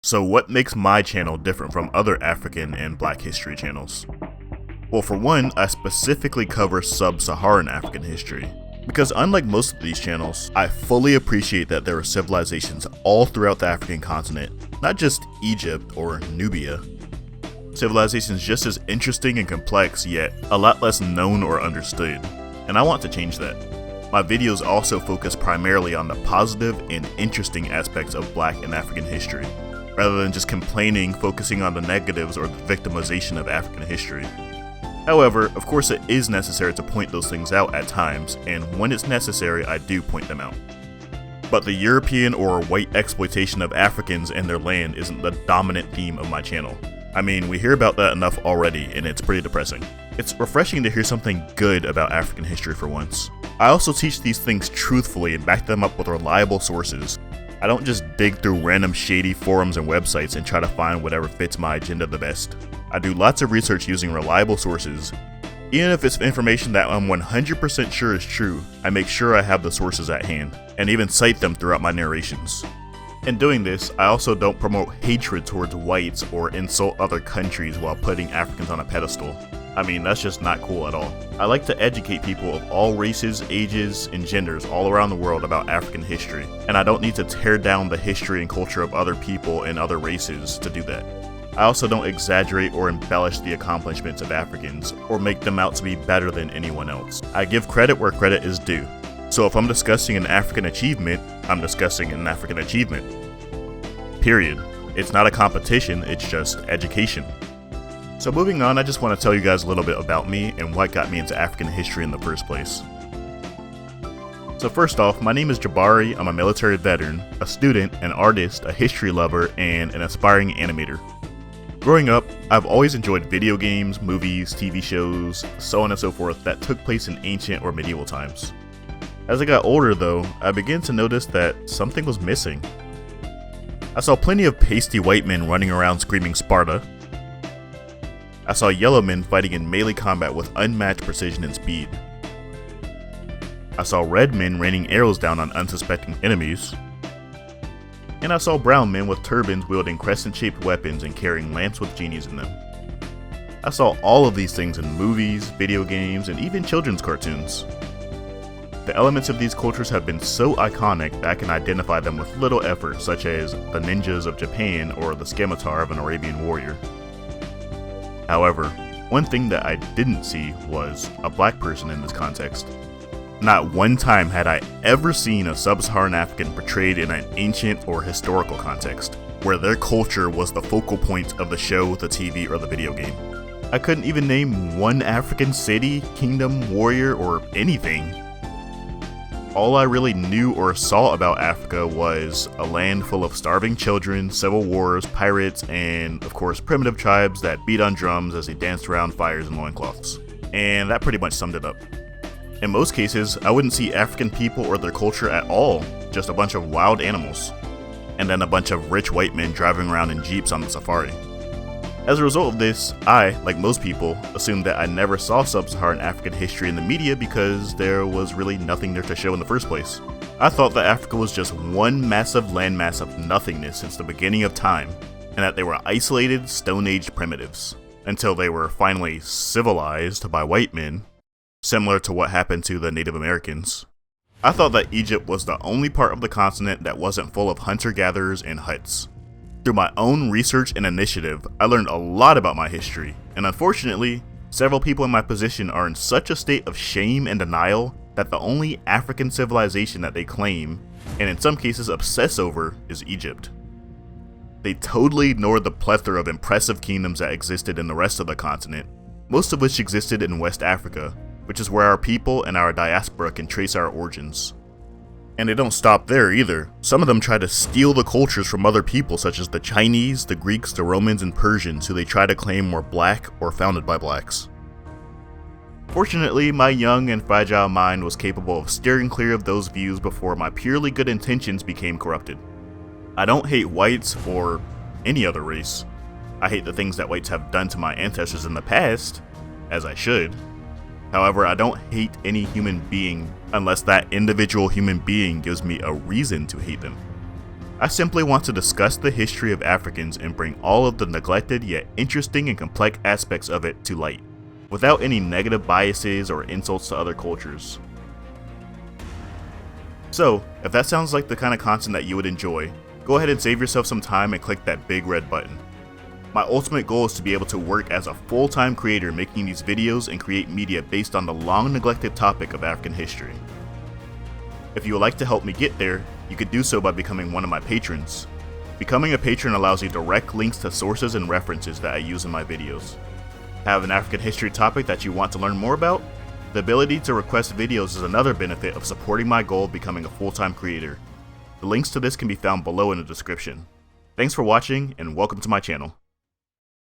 So what makes my channel different from other African and Black history channels? Well, for one, I specifically cover sub-Saharan African history. Because unlike most of these channels, I fully appreciate that there are civilizations all throughout the African continent, not just Egypt or Nubia. Civilizations just as interesting and complex, yet a lot less known or understood, and I want to change that. My videos also focus primarily on the positive and interesting aspects of Black and African history, rather than just complaining, focusing on the negatives or the victimization of African history. However, of course it is necessary to point those things out at times, and when it's necessary I do point them out. But the European or white exploitation of Africans and their land isn't the dominant theme of my channel. I mean, we hear about that enough already, and it's pretty depressing. It's refreshing to hear something good about African history for once. I also teach these things truthfully and back them up with reliable sources. I don't just dig through random shady forums and websites and try to find whatever fits my agenda the best. I do lots of research using reliable sources. Even if it's information that I'm 100% sure is true, I make sure I have the sources at hand, and even cite them throughout my narrations. In doing this, I also don't promote hatred towards whites or insult other countries while putting Africans on a pedestal. I mean, that's just not cool at all. I like to educate people of all races, ages, and genders all around the world about African history, and I don't need to tear down the history and culture of other people and other races to do that. I also don't exaggerate or embellish the accomplishments of Africans, or make them out to be better than anyone else. I give credit where credit is due. So if I'm discussing an African achievement, I'm discussing an African achievement. Period. It's not a competition, it's just education. So moving on, I just want to tell you guys a little bit about me and what got me into African history in the first place. So first off, my name is Jabari, I'm a military veteran, a student, an artist, a history lover, and an aspiring animator. Growing up, I've always enjoyed video games, movies, TV shows, so on and so forth that took place in ancient or medieval times. As I got older though, I began to notice that something was missing. I saw plenty of pasty white men running around screaming Sparta. I saw yellow men fighting in melee combat with unmatched precision and speed. I saw red men raining arrows down on unsuspecting enemies. And I saw brown men with turbans wielding crescent-shaped weapons and carrying lamps with genies in them. I saw all of these things in movies, video games, and even children's cartoons. The elements of these cultures have been so iconic that I can identify them with little effort, such as the ninjas of Japan or the scimitar of an Arabian warrior. However, one thing that I didn't see was a black person in this context. Not one time had I ever seen a sub-Saharan African portrayed in an ancient or historical context, where their culture was the focal point of the show, the TV, or the video game. I couldn't even name one African city, kingdom, warrior, or anything. All I really knew or saw about Africa was a land full of starving children, civil wars, pirates, and of course primitive tribes that beat on drums as they danced around fires and loincloths. And that pretty much summed it up. In most cases, I wouldn't see African people or their culture at all, just a bunch of wild animals. And then a bunch of rich white men driving around in jeeps on the safari. As a result of this, I, like most people, assumed that I never saw sub-Saharan African history in the media because there was really nothing there to show in the first place. I thought that Africa was just one massive landmass of nothingness since the beginning of time, and that they were isolated, Stone-Age primitives, until they were finally civilized by white men, similar to what happened to the Native Americans. I thought that Egypt was the only part of the continent that wasn't full of hunter-gatherers and huts. Through my own research and initiative, I learned a lot about my history, and unfortunately, several people in my position are in such a state of shame and denial that the only African civilization that they claim, and in some cases obsess over, is Egypt. They totally ignored the plethora of impressive kingdoms that existed in the rest of the continent, most of which existed in West Africa, which is where our people and our diaspora can trace our origins. And they don't stop there either. Some of them try to steal the cultures from other people such as the Chinese, the Greeks, the Romans, and Persians who they try to claim were black or founded by blacks. Fortunately, my young and fragile mind was capable of steering clear of those views before my purely good intentions became corrupted. I don't hate whites or any other race. I hate the things that whites have done to my ancestors in the past, as I should. However, I don't hate any human being unless that individual human being gives me a reason to hate them. I simply want to discuss the history of Africans and bring all of the neglected yet interesting and complex aspects of it to light, without any negative biases or insults to other cultures. So, if that sounds like the kind of content that you would enjoy, go ahead and save yourself some time and click that big red button. My ultimate goal is to be able to work as a full-time creator making these videos and create media based on the long neglected topic of African history. If you would like to help me get there, you could do so by becoming one of my patrons. Becoming a patron allows you direct links to sources and references that I use in my videos. Have an African history topic that you want to learn more about? The ability to request videos is another benefit of supporting my goal of becoming a full-time creator. The links to this can be found below in the description. Thanks for watching and welcome to my channel.